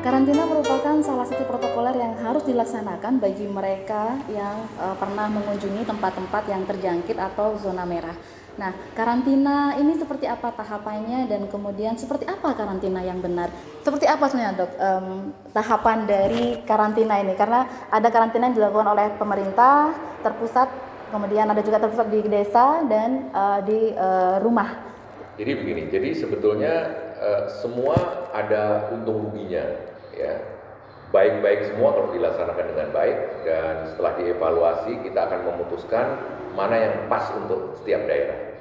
Karantina merupakan salah satu protokoler yang harus dilaksanakan bagi mereka yang pernah mengunjungi tempat-tempat yang terjangkit atau zona merah. Nah, karantina ini seperti apa tahapannya dan kemudian seperti apa karantina yang benar? Seperti apa sebenarnya dok tahapan dari karantina ini? Karena ada karantina yang dilakukan oleh pemerintah terpusat, kemudian ada juga terpusat di desa dan di rumah. Jadi begini, jadi sebetulnya semua ada untung ruginya, ya. Baik-baik semua kalau dilaksanakan dengan baik, dan setelah dievaluasi kita akan memutuskan mana yang pas untuk setiap daerah.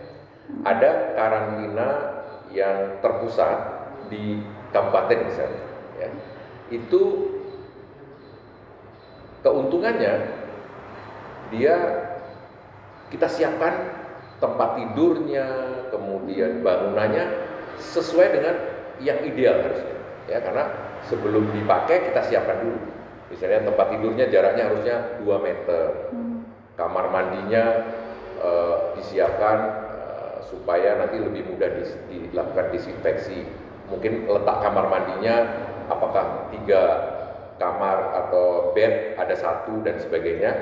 Ada karantina yang terpusat di kabupaten misalnya, ya. Itu keuntungannya dia kita siapkan tempat tidurnya, kemudian bangunannya sesuai dengan yang ideal harusnya, ya, karena sebelum dipakai kita siapkan dulu. Misalnya tempat tidurnya jaraknya harusnya 2 meter, kamar mandinya disiapkan supaya nanti lebih mudah dilakukan disinfeksi. Mungkin letak kamar mandinya apakah 3 kamar atau bed, ada 1 dan sebagainya.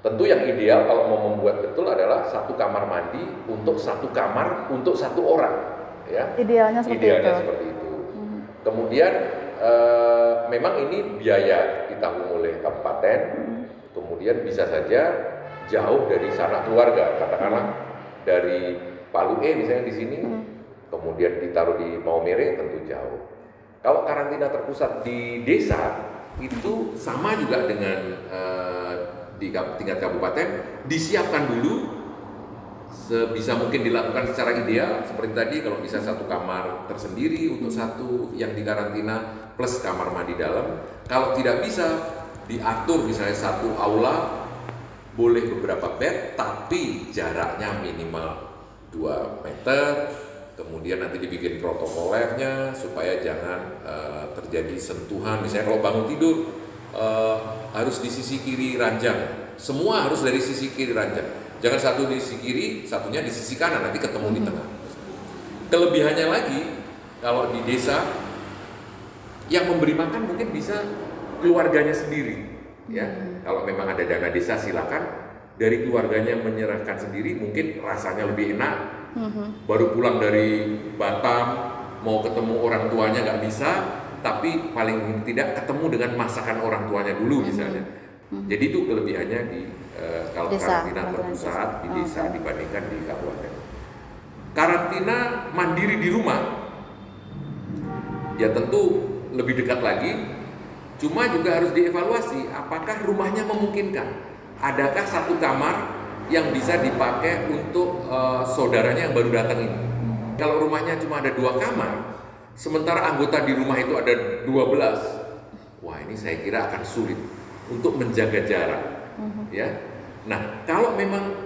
Tentu yang ideal kalau mau membuat betul adalah 1 kamar mandi untuk 1 kamar untuk 1 orang, ya. Idealnya seperti itu. Kemudian memang ini biaya ditanggung oleh kabupaten. Kemudian bisa saja jauh dari sanak keluarga, katakanlah dari Palu misalnya di sini, kemudian ditaruh di Maumere, tentu jauh. Kalau karantina terpusat di desa itu sama juga dengan di tingkat kabupaten, disiapkan dulu sebisa mungkin dilakukan secara ideal. Seperti tadi, kalau bisa 1 kamar tersendiri untuk 1 yang dikarantina plus kamar mandi dalam. Kalau tidak bisa, diatur misalnya 1 aula, boleh beberapa bed, tapi jaraknya minimal 2 meter. Kemudian nanti dibikin protokolernya supaya jangan terjadi sentuhan. Misalnya kalau bangun tidur harus di sisi kiri ranjang, semua harus dari sisi kiri ranjang, jangan 1 di sisi kiri, 1-nya di sisi kanan, nanti ketemu di tengah. Kelebihannya lagi, kalau di desa yang memberi makan mungkin bisa keluarganya sendiri, ya. Kalau memang ada dana desa silakan, dari keluarganya menyerahkan sendiri, mungkin rasanya lebih enak. Baru pulang dari Batam mau ketemu orang tuanya nggak bisa, tapi paling tidak ketemu dengan masakan orang tuanya dulu misalnya. Jadi itu kelebihannya di kalau desa, karantina terpusat di desa dibandingkan di kabupaten. Karantina mandiri di rumah ya tentu lebih dekat lagi, cuma juga harus dievaluasi apakah rumahnya memungkinkan. Adakah 1 kamar yang bisa dipakai untuk saudaranya yang baru datang ini. Kalau rumahnya cuma ada 2 kamar, sementara anggota di rumah itu ada 12, wah ini saya kira akan sulit untuk menjaga jarak, ya. Nah, kalau memang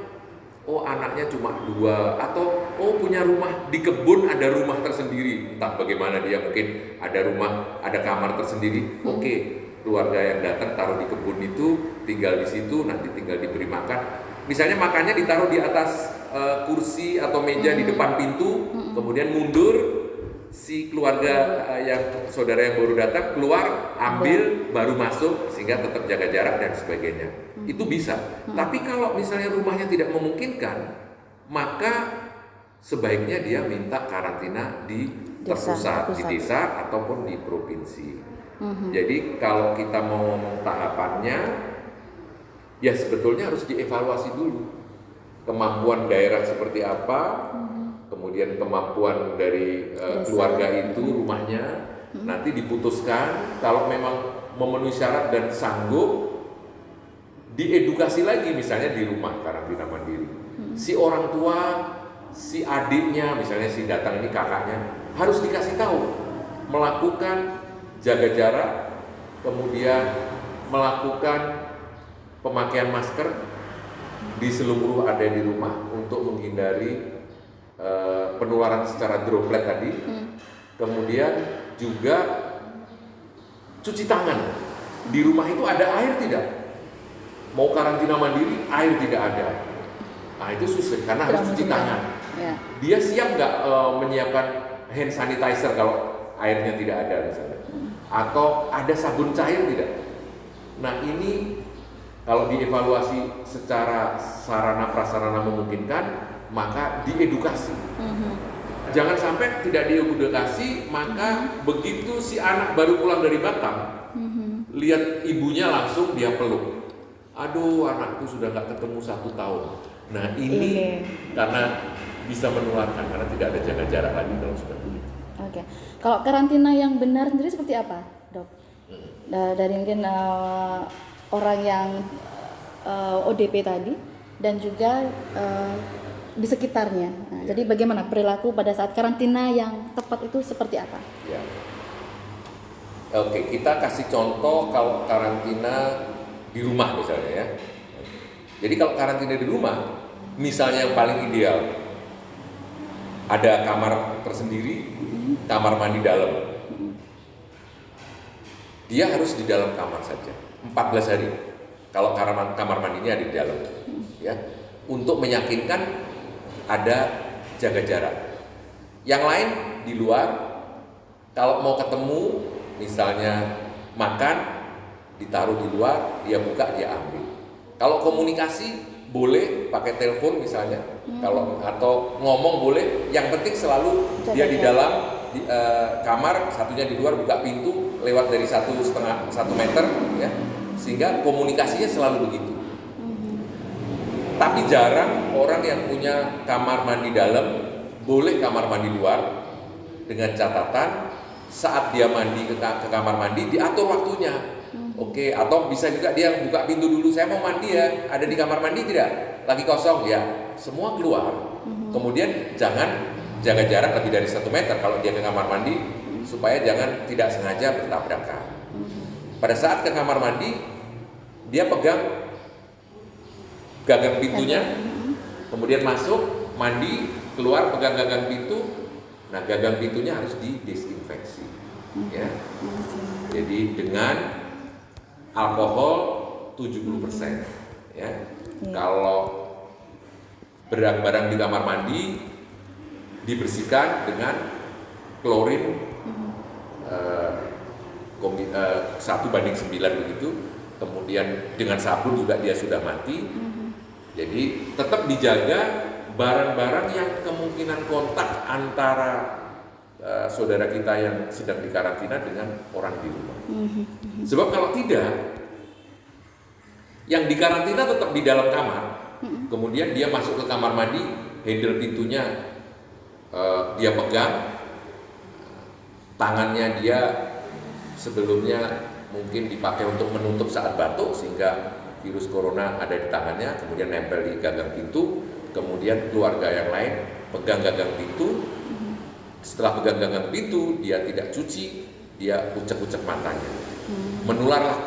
anaknya cuma 2 atau punya rumah di kebun, ada rumah tersendiri, entah bagaimana dia mungkin ada rumah, ada kamar tersendiri, oke, keluarga yang datang taruh di kebun itu, tinggal di situ, nanti tinggal diberi makan. Misalnya makannya ditaruh di atas kursi atau meja di depan pintu, kemudian mundur, si keluarga yang saudara yang baru datang keluar, ambil, baru masuk, sehingga tetap jaga jarak dan sebagainya. Itu bisa. Tapi kalau misalnya rumahnya tidak memungkinkan, maka sebaiknya dia minta karantina di terpusat, di desa ataupun di provinsi. Jadi kalau kita mau ngomong tahapannya, ya sebetulnya harus dievaluasi dulu. Kemampuan daerah seperti apa, kemudian kemampuan dari keluarga itu, rumahnya, nanti diputuskan. Kalau memang memenuhi syarat dan sanggup, diedukasi lagi misalnya di rumah karantina mandiri. Si orang tua, si adiknya, misalnya si datang ini kakaknya, harus dikasih tahu, melakukan jaga jarak, kemudian melakukan pemakaian masker di seluruh area di rumah untuk menghindari penularan secara droplet tadi. Kemudian juga cuci tangan. Di rumah itu ada air tidak? Mau karantina mandiri, air tidak ada. Nah itu susah karena harus cuci tangan. Dia siap nggak menyiapkan hand sanitizer kalau airnya tidak ada misalnya, atau ada sabun cair tidak. Nah ini kalau dievaluasi secara sarana prasarana memungkinkan, maka diedukasi. Jangan sampai tidak diedukasi, maka begitu si anak baru pulang dari Batam, lihat ibunya langsung dia peluk. Aduh, anakku sudah nggak ketemu 1 tahun. Nah ini karena bisa menularkan karena tidak ada jaga jarak lagi kalau sudah begitu. Oke. Kalau karantina yang benar sendiri seperti apa, Dok? Dari mungkin orang yang ODP tadi dan juga di sekitarnya. Nah, jadi bagaimana perilaku pada saat karantina yang tepat itu seperti apa? Ya. Oke, kita kasih contoh kalau karantina di rumah misalnya ya. Jadi kalau karantina di rumah, misalnya yang paling ideal ada kamar tersendiri, kamar mandi dalam. Dia harus di dalam kamar saja, 14 hari. Kalau kamar mandinya ada di dalam, ya, untuk meyakinkan ada jaga jarak. Yang lain di luar, kalau mau ketemu, misalnya makan, ditaruh di luar, dia buka, dia ambil. Kalau komunikasi boleh pakai telepon misalnya, kalau atau ngomong boleh. Yang penting selalu dia di dalam kamar, satunya di luar, buka pintu lewat dari 1,5 meter, ya, sehingga komunikasinya selalu begitu. Tapi jarang orang yang punya kamar mandi dalam, boleh kamar mandi luar, dengan catatan saat dia mandi ke kamar mandi diatur waktunya. Oke, atau bisa juga dia buka pintu dulu, saya mau mandi ya, ada di kamar mandi tidak? Lagi kosong ya, semua keluar. Kemudian jangan jaga jarak lebih dari 1 meter kalau dia ke kamar mandi, supaya jangan tidak sengaja bertabrakan. Pada saat ke kamar mandi, dia pegang gagang pintunya, kemudian masuk, mandi, keluar, pegang gagang pintu. Nah, gagang pintunya harus didesinfeksi, ya. Jadi dengan alkohol 70%, ya. Kalau barang-barang di kamar mandi dibersihkan dengan klorin 1:9 begitu. Kemudian dengan sabun juga dia sudah mati. Jadi tetap dijaga barang-barang yang kemungkinan kontak antara saudara kita yang sedang dikarantina dengan orang di rumah. Sebab kalau tidak, yang dikarantina tetap di dalam kamar, kemudian dia masuk ke kamar mandi, handle pintunya dia pegang, tangannya dia sebelumnya mungkin dipakai untuk menutup saat batuk sehingga virus corona ada di tangannya, kemudian nempel di gagang pintu, kemudian keluarga yang lain pegang gagang pintu. Setelah pegang gagang pintu, dia tidak cuci, dia ucek-ucek matanya. Menularlah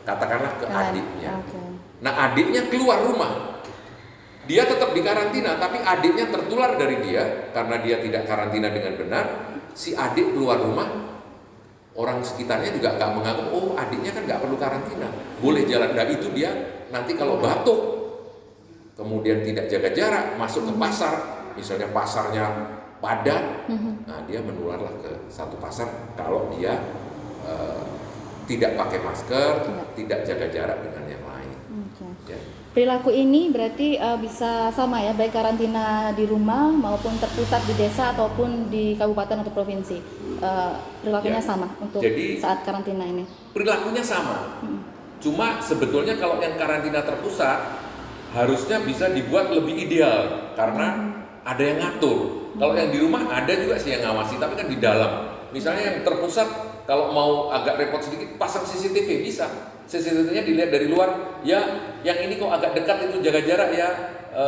katakanlah ke adiknya. Nah, adiknya keluar rumah. Dia tetap dikarantina, tapi adiknya tertular dari dia karena dia tidak karantina dengan benar. Si adik keluar rumah, orang sekitarnya juga nggak menganggap, oh adiknya kan nggak perlu karantina, boleh jalan. Nah itu dia nanti kalau batuk, kemudian tidak jaga jarak, masuk ke pasar, misalnya pasarnya padat, nah dia menularlah ke satu pasar kalau dia tidak pakai masker, tidak jaga jarak dengan yang lain. Ya. Perilaku ini berarti bisa sama ya, baik karantina di rumah maupun terpusat di desa ataupun di kabupaten atau provinsi. Perilakunya sama untuk saat karantina ini. Perilakunya sama. Cuma sebetulnya kalau yang karantina terpusat harusnya bisa dibuat lebih ideal karena ada yang ngatur. Kalau yang di rumah ada juga sih yang ngawasi, tapi kan di dalam. Misalnya yang terpusat kalau mau agak repot sedikit pasang CCTV bisa. CCTV-nya dilihat dari luar, ya yang ini kok agak dekat itu jaga jarak ya,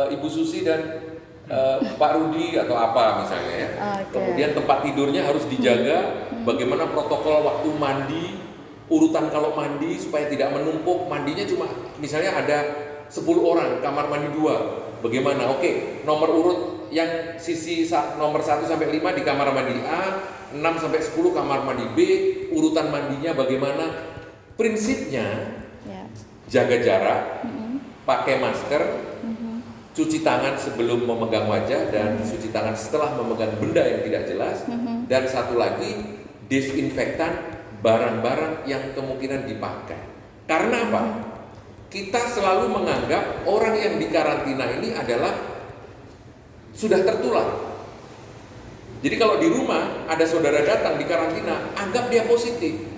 Ibu Susi dan Pak Rudi atau apa misalnya ya. Kemudian tempat tidurnya harus dijaga, bagaimana protokol waktu mandi, urutan kalau mandi supaya tidak menumpuk, mandinya cuma misalnya ada 10 orang, kamar mandi 2, bagaimana? Oke, nomor urut yang sisi nomor 1 sampai 5 di kamar mandi A, 6 sampai 10 kamar mandi B, urutan mandinya bagaimana? Prinsipnya jaga jarak, pakai masker, cuci tangan sebelum memegang wajah dan cuci tangan setelah memegang benda yang tidak jelas, dan satu lagi desinfektan barang-barang yang kemungkinan dipakai. Karena apa? Kita selalu menganggap orang yang dikarantina ini adalah sudah tertular. Jadi kalau di rumah ada saudara datang di karantina, anggap dia positif.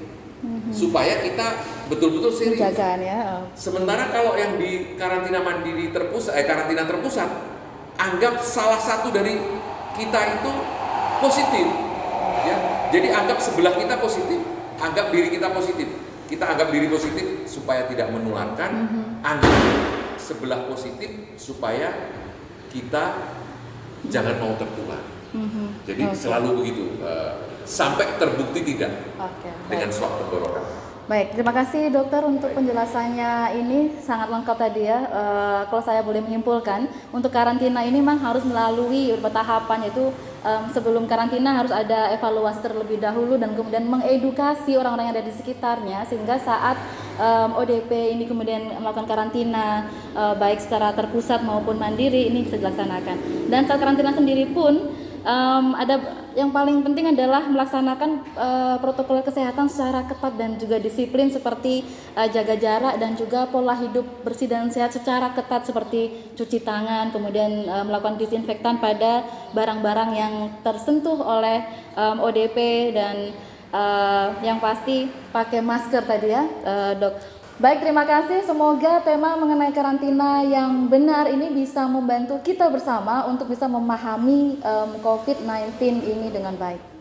Supaya kita betul-betul serius. Penjagaan ya. Sementara kalau yang di karantina mandiri karantina terpusat, anggap salah satu dari kita itu positif. Ya. Jadi anggap sebelah kita positif, anggap diri kita positif. Kita anggap diri positif supaya tidak menularkan, anggap sebelah positif supaya kita jangan mau tertular. Jadi selalu begitu, sampai terbukti tidak dengan swab tenggorokan. Baik, terima kasih dokter untuk penjelasannya ini sangat lengkap tadi ya. Kalau saya boleh menyimpulkan, untuk karantina ini memang harus melalui beberapa tahapan, yaitu sebelum karantina harus ada evaluasi terlebih dahulu dan kemudian mengedukasi orang-orang yang ada di sekitarnya, sehingga saat ODP ini kemudian melakukan karantina baik secara terpusat maupun mandiri ini bisa dilaksanakan. Dan saat karantina sendiri pun ada yang paling penting adalah melaksanakan protokol kesehatan secara ketat dan juga disiplin, seperti jaga jarak dan juga pola hidup bersih dan sehat secara ketat, seperti cuci tangan, kemudian melakukan disinfektan pada barang-barang yang tersentuh oleh ODP, dan yang pasti pakai masker tadi ya, dok. Baik, terima kasih. Semoga tema mengenai karantina yang benar ini bisa membantu kita bersama untuk bisa memahami COVID-19 ini dengan baik.